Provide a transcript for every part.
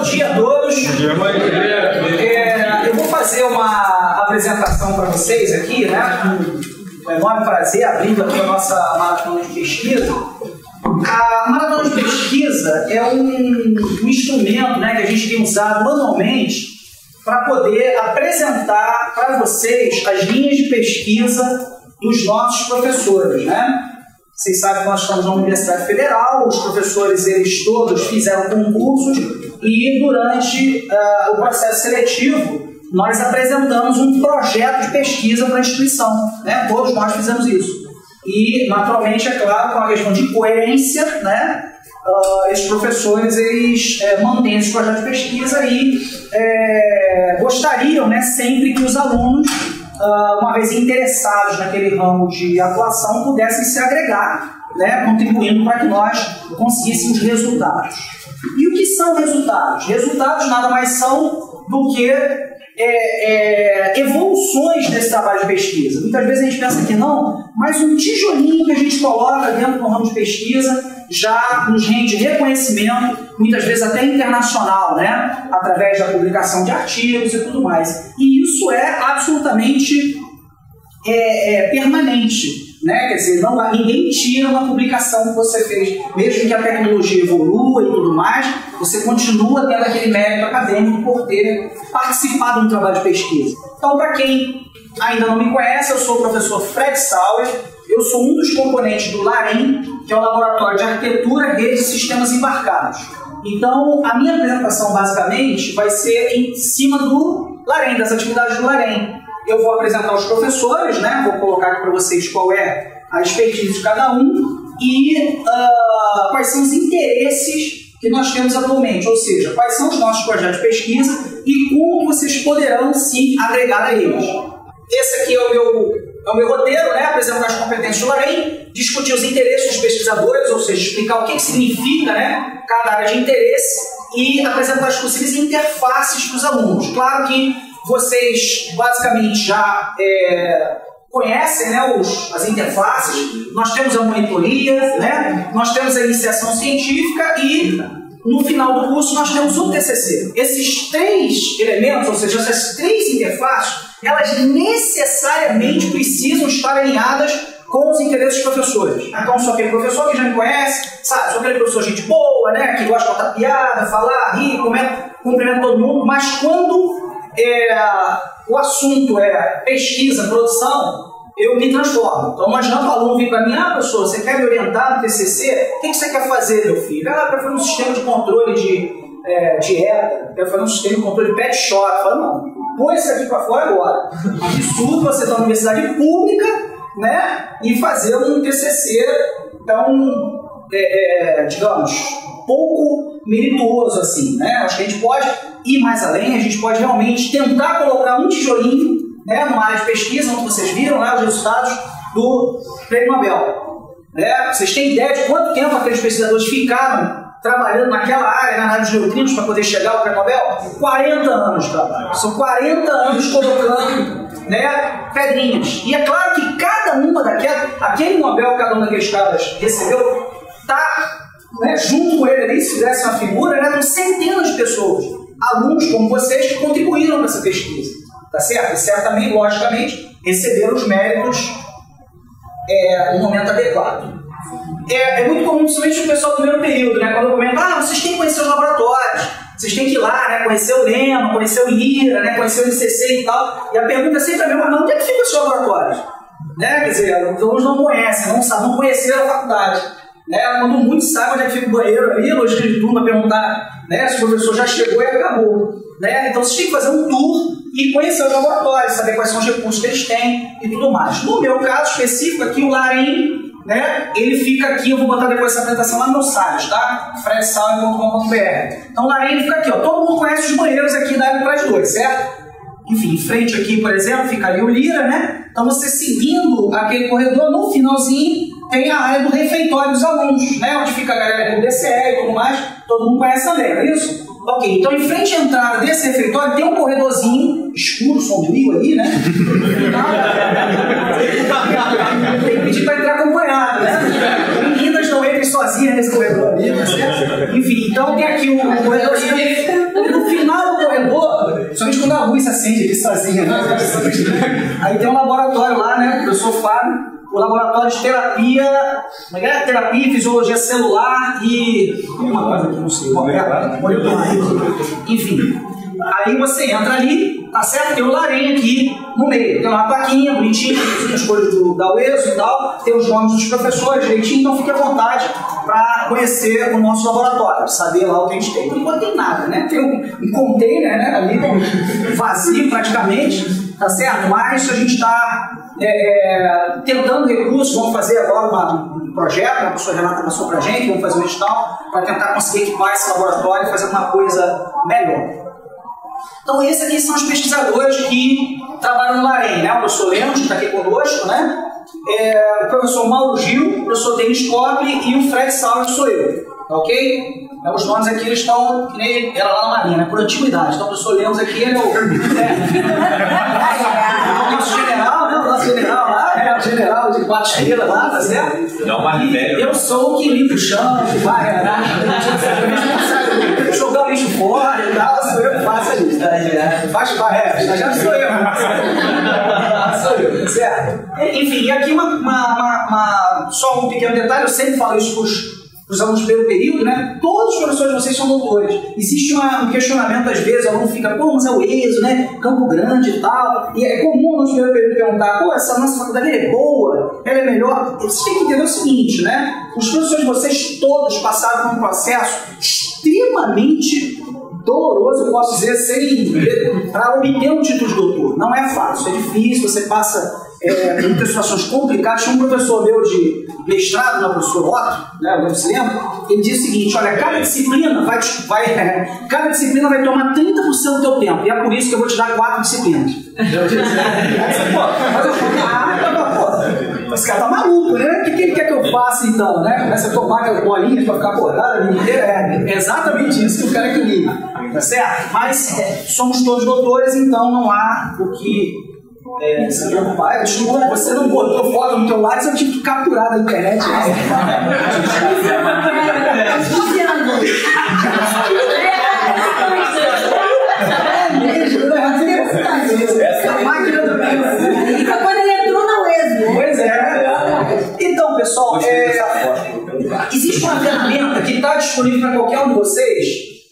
Bom dia a todos. Eu vou fazer uma apresentação para vocês aqui, né? Com um enorme prazer, abrindo aqui a nossa maratona de pesquisa. A maratona de pesquisa é um instrumento, né, que a gente tem usado manualmente para poder apresentar para vocês as linhas de pesquisa dos nossos professores, né? Vocês sabem que nós estamos na Universidade Federal, os professores, eles todos fizeram concursos e durante o processo seletivo nós apresentamos um projeto de pesquisa para a instituição, né? Todos nós fizemos isso. E, naturalmente, é claro, com uma questão de coerência, né? Esses professores, eles mantêm esse projeto de pesquisa e gostariam, né, sempre que os alunos, uma vez interessados naquele ramo de atuação, pudessem se agregar, né, contribuindo para que nós conseguíssemos resultados. E o que são resultados? Resultados nada mais são do que evoluções desse trabalho de pesquisa. Muitas vezes a gente pensa que não, mas um tijolinho que a gente coloca dentro do ramo de pesquisa já nos rende reconhecimento, muitas vezes até internacional, né? Através da publicação de artigos e tudo mais. E isso é absolutamente permanente. Né? Quer dizer, ninguém tira uma publicação que você fez, mesmo que a tecnologia evolua e tudo mais, você continua tendo aquele mérito acadêmico por ter participado de um trabalho de pesquisa. Então, para quem ainda não me conhece, eu sou o professor Fred Sauer, eu sou um dos componentes do LAREM, que é o Laboratório de Arquitetura, Redes e Sistemas Embarcados. Então, a minha apresentação, basicamente, vai ser em cima do LAREM, das atividades do LAREM. Eu vou apresentar os professores, né? Vou colocar aqui para vocês qual é a expertise de cada um e quais são os interesses que nós temos atualmente, ou seja, quais são os nossos projetos de pesquisa e como vocês poderão se agregar a eles. Esse aqui é o meu roteiro, né? Apresentar as competências do LAREM, discutir os interesses dos pesquisadores, ou seja, explicar o que significa, né, cada área de interesse e apresentar as possíveis interfaces para os alunos. Claro que vocês basicamente já conhecem, né, as interfaces. Nós temos a monitoria, né, nós temos a iniciação científica e no final do curso nós temos o TCC. Esses três elementos, ou seja, essas três interfaces, elas necessariamente precisam estar alinhadas com os interesses dos professores. Então, sou aquele professor que já me conhece, sabe? Sou aquele professor gente boa, né, que gosta de contar piada, falar, rir, cumprimenta todo mundo, mas quando o assunto é pesquisa, produção, eu me transformo. Então, imaginando o aluno vir para mim, professor, você quer me orientar no TCC? O que você quer fazer, meu filho? Eu quero fazer um sistema de controle de dieta, quero fazer um sistema de controle de pet shop. Eu falo, não, põe isso aqui para fora agora. Absurdo você estar na universidade pública, né, e fazer um TCC tão, digamos, pouco merituoso assim, né? Acho que a gente pode ir mais além, a gente pode realmente tentar colocar um tijolinho, né, numa área de pesquisa, onde vocês viram lá os resultados do Prêmio Nobel. Né? Vocês têm ideia de quanto tempo aqueles pesquisadores ficaram trabalhando naquela área, na área dos neutrinos, para poder chegar ao Prêmio Nobel? 40 anos de trabalho. São 40 anos colocando, né, pedrinhas. E é claro que cada uma aquele Nobel que cada um daqueles caras recebeu, está, né, junto com ele ali, se fizesse uma figura, né, com centenas de pessoas, alunos como vocês, que contribuíram para essa pesquisa, tá certo? E certamente, logicamente, receberam os méritos no momento adequado. É muito comum, principalmente o pessoal do primeiro período, né, quando eu comento, vocês têm que conhecer os laboratórios, vocês têm que ir lá, né, conhecer o Lema, conhecer o IRA, né, conhecer o ICC e tal, e a pergunta é sempre a mesma, mas onde é que ficam os laboratórios? Né? Quer dizer, os alunos não conhecem, não conheceram a faculdade. Né? Quando muitos sabem onde é que fica o banheiro ali, lógica de turma, perguntar, né, se o professor já chegou e acabou. Né? Então vocês têm que fazer um tour e conhecer os laboratórios, saber quais são os recursos que eles têm e tudo mais. No meu caso específico aqui, o LAREM, né, ele fica aqui, eu vou botar depois essa apresentação lá no meu site, tá? fredsauer.com.br. Então o LAREM ele fica aqui, ó. Todo mundo conhece os banheiros aqui da área para 2, certo? Enfim, em frente aqui, por exemplo, fica ali o Lira, né? Então você seguindo aquele corredor, no finalzinho tem a área do refeitório dos alunos, né? Onde fica a galera do DCE e tudo mais, todo mundo conhece também, não é isso? Ok, então em frente à entrada desse refeitório tem um corredorzinho escuro, sombrio ali, né? Tem que pedir para entrar acompanhado, né? Meninas não entrem sozinhas nesse corredor ali, tá certo? Enfim, então tem aqui o corredorzinho. sozinha, né? Aí tem um laboratório lá, né? O professor Fábio, o laboratório de terapia, terapia e fisiologia celular e uma coisa que não sei, enfim. Aí você entra ali, tá certo? Tem um larinha aqui no meio, tem uma plaquinha bonitinha, tem as coisas da UESO e tal, tem os nomes dos professores direitinho, então fique à vontade para conhecer o nosso laboratório, saber lá o que a gente tem. Por enquanto tem nada, né? Tem um container, né, ali vazio praticamente, tá certo? Mas a gente está tentando recursos, vamos fazer agora um projeto, a professora Renata passou para a gente, vamos fazer um edital para tentar conseguir equipar esse laboratório e fazer uma coisa melhor. Então esses aqui são os pesquisadores que trabalham no LAREM, né? O professor Lemos, que está aqui conosco, né? O professor Mauro Gil, o professor Denis Cople e o Fred Sauer, que sou eu, tá ok? Os nomes aqui eles estão, que nem era lá na Marinha, né? Por antiguidade. Então o professor Lemos aqui, ele é o nosso general, né? O nosso general lá, o general de 4 estrelas lá, tá certo? Não, mais velho. Eu sou o que limpa o chão, que vai, jogar o lixo fora e tal, sou eu que faço isso. Já sou eu. Sou eu, certo? Enfim, e aqui só um pequeno detalhe, eu sempre falo isso para os alunos do primeiro período, né? Todos os professores de vocês são doutores. Existe um questionamento, às vezes, o aluno fica, pô, mas é o ESO, né? Campo Grande e tal. E é comum no primeiro período perguntar, pô, essa nossa faculdade é boa, ela é melhor. Vocês têm que entender o seguinte, né? Os professores de vocês todos passaram por um processo extremamente doloroso, eu posso dizer, para obter um título de doutor. Não é fácil, é difícil, você passa por muitas situações complicadas. Tinha um professor meu de mestrado, o professor Otto, né, agora se lembra, ele disse o seguinte, olha, cada disciplina vai tomar 30% do teu tempo, e é por isso que eu vou te dar 4 disciplinas. Esse cara tá maluco, né? O que ele quer que eu faça então, né? Começa a tomar aquelas bolinhas pra ficar acordado a vida inteira. É exatamente isso que o cara equilibra, tá certo? Mas somos todos doutores, então não há o que se preocupar. Desculpa, você não botou foto no teu lado, eu tive que capturar da internet. Essa máquina do bem. Quando ele entrou na UESO. Pois é. Então, pessoal, existe uma ferramenta que está disponível para qualquer um de vocês,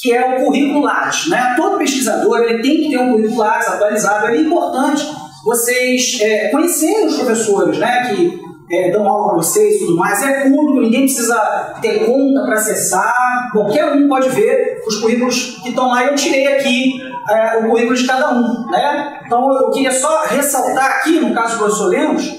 que é o currículo Lattes, né? Todo pesquisador ele tem que ter um currículo Lattes atualizado. É importante vocês conhecerem os professores, né? Que dão aula para vocês e tudo mais. É público, ninguém precisa ter conta para acessar. Qualquer um pode ver os currículos que estão lá. Eu tirei aqui o currículo de cada um, né? Então eu queria só ressaltar aqui, no caso do professor Lemos,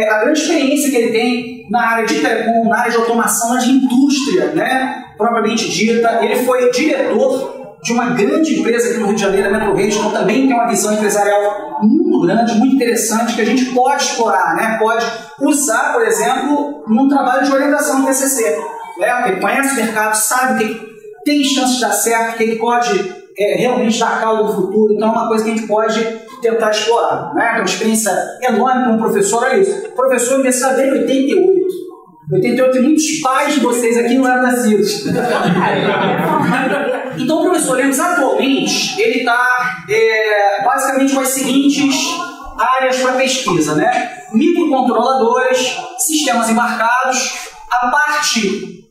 a grande experiência que ele tem na área de telecom, na área de automação, de indústria, né? Propriamente dita. Ele foi diretor de uma grande empresa aqui no Rio de Janeiro, a Metro Rede, então também tem uma visão empresarial muito grande, muito interessante, que a gente pode explorar, né? Pode usar, por exemplo, num trabalho de orientação no TCC. Né? Ele conhece o mercado, sabe que tem chance de dar certo, que ele pode realmente dar cauda no futuro, então é uma coisa que a gente pode tentar explorar. Né? É uma experiência enorme como professor. Olha isso, professor universitário desde 88. 88 tem muitos pais de vocês aqui não eram nascidos. Então o professor Lemos atualmente ele está basicamente com as seguintes áreas para pesquisa, né? Microcontroladores, sistemas embarcados, a parte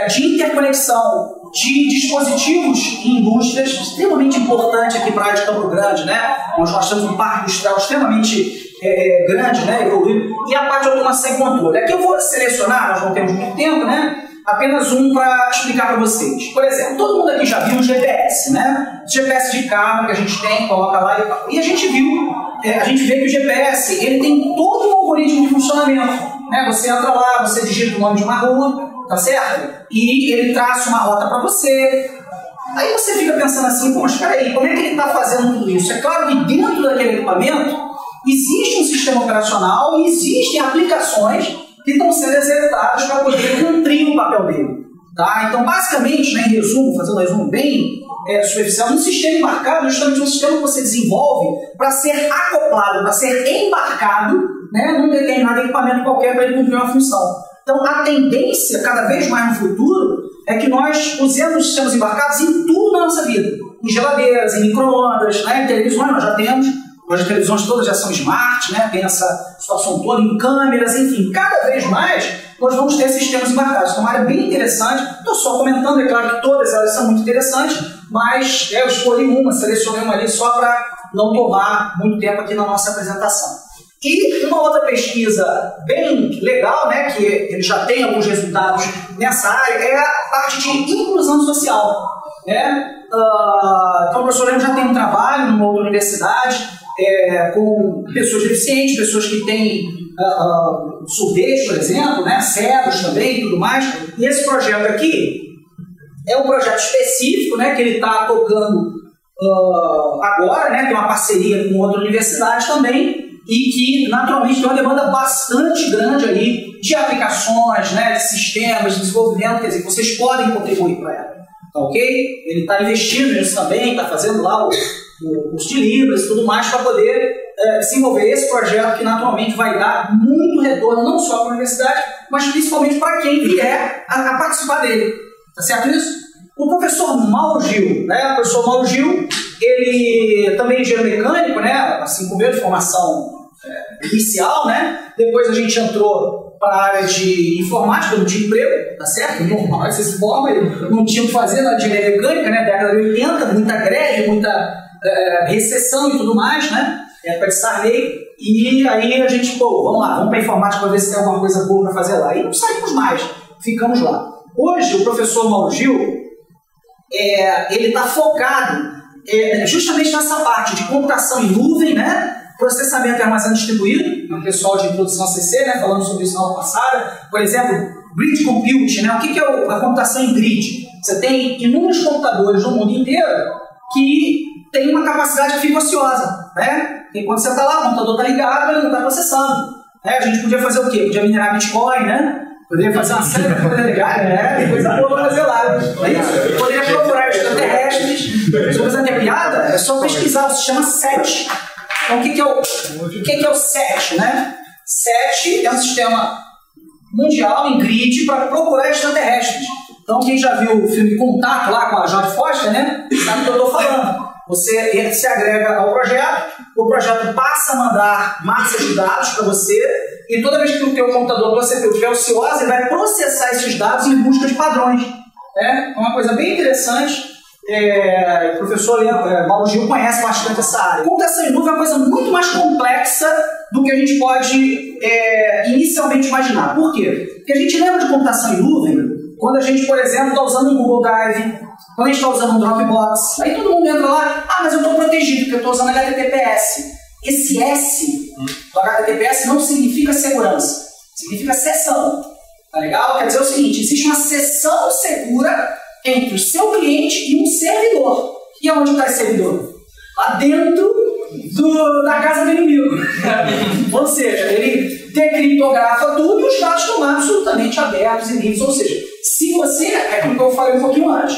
de interconexão de dispositivos em indústrias, extremamente importante aqui para a área de Campo Grande, né? Nós temos um parque industrial extremamente grande, né? Evoluído, e a parte de automação e controle. Aqui eu vou selecionar, nós não temos muito tempo, né? Apenas um para explicar para vocês. Por exemplo, todo mundo aqui já viu o GPS, né? GPS de carro que a gente tem, coloca lá e tal. E a gente vê que o GPS ele tem todo um algoritmo de funcionamento. Né? Você entra lá, você digita o nome de uma rua, tá certo? E ele traça uma rota para você. Aí você fica pensando assim, pô, mas peraí, como é que ele está fazendo tudo isso? É claro que dentro daquele equipamento existe um sistema operacional e existem aplicações que estão sendo executadas para poder cumprir o papel dele. Tá? Então, basicamente, né, em resumo, fazendo um resumo bem superficial, um sistema embarcado é justamente um sistema que você desenvolve para ser acoplado, para ser embarcado, né, num determinado equipamento qualquer para ele cumprir uma função. Então, a tendência, cada vez mais no futuro, é que nós usemos sistemas embarcados em tudo na nossa vida. em geladeiras, em micro-ondas, né? Em televisões nós já temos. Hoje as televisões todas já são smart, né? Tem essa situação toda em câmeras, enfim. Cada vez mais nós vamos ter sistemas embarcados. Então, uma área bem interessante. Estou só comentando, é claro que todas elas são muito interessantes, mas eu escolhi uma, selecionei uma ali só para não tomar muito tempo aqui na nossa apresentação. E uma outra pesquisa bem legal, né, que ele já tem alguns resultados nessa área, é a parte de inclusão social. Né? Então o professor Lemos já tem um trabalho numa outra universidade com pessoas deficientes, pessoas que têm surdez, por exemplo, né, cegos também e tudo mais. E esse projeto aqui é um projeto específico, né, que ele está tocando agora, né, tem uma parceria com outra universidade também, e que naturalmente tem uma demanda bastante grande aí de aplicações, né, de sistemas, de desenvolvimento, quer dizer, que vocês podem contribuir para ela, tá ok? Ele está investindo nisso também, está fazendo lá os de Libras e tudo mais para poder desenvolver esse projeto que naturalmente vai dar muito retorno, não só para a universidade, mas principalmente para quem vier a participar dele, tá certo isso? O professor Mauro Gil, né, o professor Mauro Gil, ele também é engenheiro mecânico, né, assim como eu, de formação inicial, né, depois a gente entrou para a área de informática, não tinha emprego, tá certo? Normal, você se forma, não tinha o que fazer na engenharia mecânica, né, década de 80, muita greve, muita recessão e tudo mais, né, época de Sarney, e aí a gente, vamos lá, vamos para a informática para ver se tem alguma coisa boa para fazer lá, e não saímos mais, ficamos lá. Hoje, o professor Mauro Gil, ele está focado justamente nessa parte de computação em nuvem, né? Processamento e armazenamento distribuído, o pessoal de introdução a CC, né? Falando sobre isso na aula passada. Por exemplo, grid computing, né? O que é a computação em grid? Você tem inúmeros computadores no mundo inteiro que tem uma capacidade que fica ociosa, né? E quando você está lá, o computador está ligado, ele não está processando. Né? A gente podia fazer o quê? Podia minerar Bitcoin, né? Poderia fazer uma série de coisas legais, né? Coisa boa para fazer lá. É isso? Poderia procurar extraterrestres. Se você tem piada, é só pesquisar. Se chama SET. Então, o que é o SET, né? SET é um sistema mundial em grid para procurar extraterrestres. Então, quem já viu o filme Contato lá com a Jodie Foster, né? Sabe o que eu estou falando. Você se agrega ao projeto, o projeto passa a mandar massas de dados para você, e toda vez que o teu computador, o CPU estiver ocioso, ele vai processar esses dados em busca de padrões. É uma coisa bem interessante. O professor Mauro Gil conhece bastante essa área. Computação em nuvem é uma coisa muito mais complexa do que a gente pode inicialmente imaginar. Por quê? Porque a gente lembra de computação em nuvem quando a gente, por exemplo, está usando um Google Drive, quando a gente está usando um Dropbox. Aí todo mundo entra lá, mas eu estou protegido porque eu estou usando HTTPS. Esse S do HTTPS não significa segurança, significa seção. Tá legal? Quer dizer o seguinte, existe uma seção segura entre o seu cliente e um servidor. E aonde está esse servidor? Lá dentro da casa do inimigo. Ou seja, ele decriptografa tudo e os dados estão lá absolutamente abertos e livres. Ou seja, se você, é como eu falei um pouquinho antes,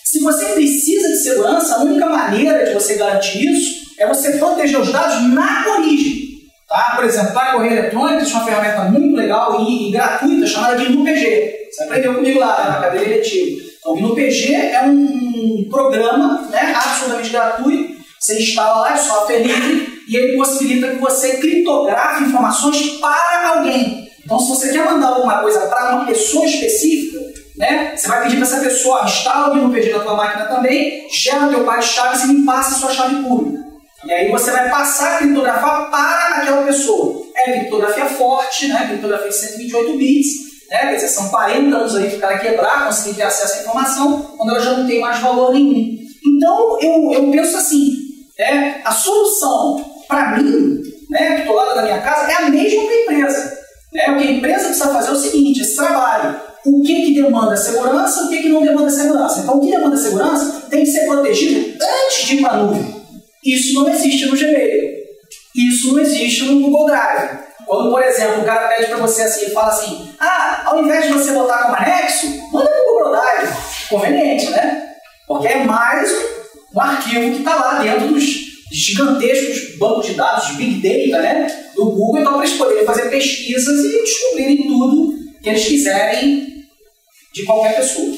se você precisa de segurança, a única maneira de você garantir isso é você proteger os dados na origem. Tá? Por exemplo, para correio eletrônico, existe uma ferramenta muito legal e gratuita chamada de GNU-PG. Você aprendeu comigo lá na cadeira eletiva. Então, o GNU-PG é um programa, né, absolutamente gratuito. Você instala lá, é software livre, e ele possibilita que você criptografe informações para alguém. Então, se você quer mandar alguma coisa para uma pessoa específica, né, você vai pedir para essa pessoa instala o GNU-PG na tua máquina também, gera o teu par de chaves e me passa a sua chave pública. E aí você vai passar a criptografar para aquela pessoa. É criptografia forte, né, criptografia de 128 bits, né, quer dizer, são 40 anos aí para o cara quebrar, conseguir ter acesso à informação, quando ela já não tem mais valor nenhum. Então, eu penso assim, a solução para mim, né, que estou lá da minha casa, é a mesma para a empresa. O que a empresa precisa fazer é o seguinte, esse trabalho, o que demanda segurança, o que não demanda segurança. Então, o que demanda segurança tem que ser protegido antes de ir para a nuvem. Isso não existe no Gmail. Isso não existe no Google Drive. Quando, por exemplo, o cara pede para você assim, ele fala assim, ao invés de você botar como anexo, manda no Google Drive. Conveniente, né? Porque é mais um arquivo que está lá dentro dos gigantescos bancos de dados, Big Data, né, do Google, então para eles poderem fazer pesquisas e descobrirem tudo que eles quiserem de qualquer pessoa.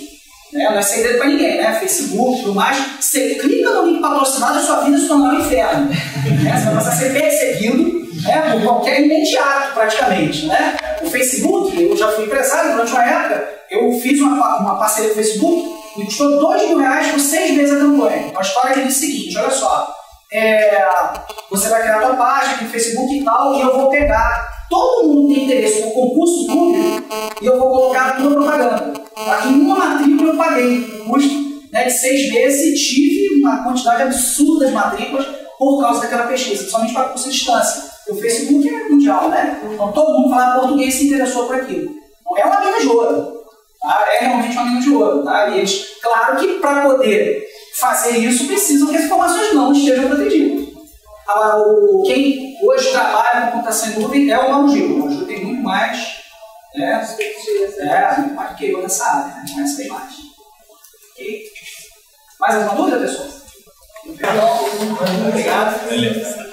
Né? Não é segredo para ninguém, né? Facebook e tudo mais. Você clica no link patrocinado e sua vida se tornará um inferno. Né? Você vai passar a ser perseguido, né, por qualquer imediato, praticamente. Né? O Facebook, eu já fui empresário durante uma época, eu fiz uma parceria com o Facebook, me custou R$2.000 por 6 meses a campanha. A história que diz o seguinte, olha só, você vai criar a tua página aqui no Facebook e tal, e eu vou pegar, todo mundo tem interesse no concurso público, e eu vou colocar a tua propaganda. Aqui em uma matrícula eu paguei um custo, né, de 6 meses e tive uma quantidade absurda de matrículas por causa daquela pesquisa, principalmente para curso de distância. O Facebook é mundial, né? Então todo mundo falava português e se interessou por aquilo. Então, é uma mina de ouro. Tá? É realmente uma mina de ouro. Tá? E eles, claro que para poder fazer isso, precisam que as informações não estejam protegidas. Agora, quem hoje trabalha com computação em nuvem é o Mauro Gil. O Mauro Gil tem muito mais, muito mais do que eu nessa área, né? Conhece bem mais. Ok? Mais alguma dúvida, pessoal? Obrigado.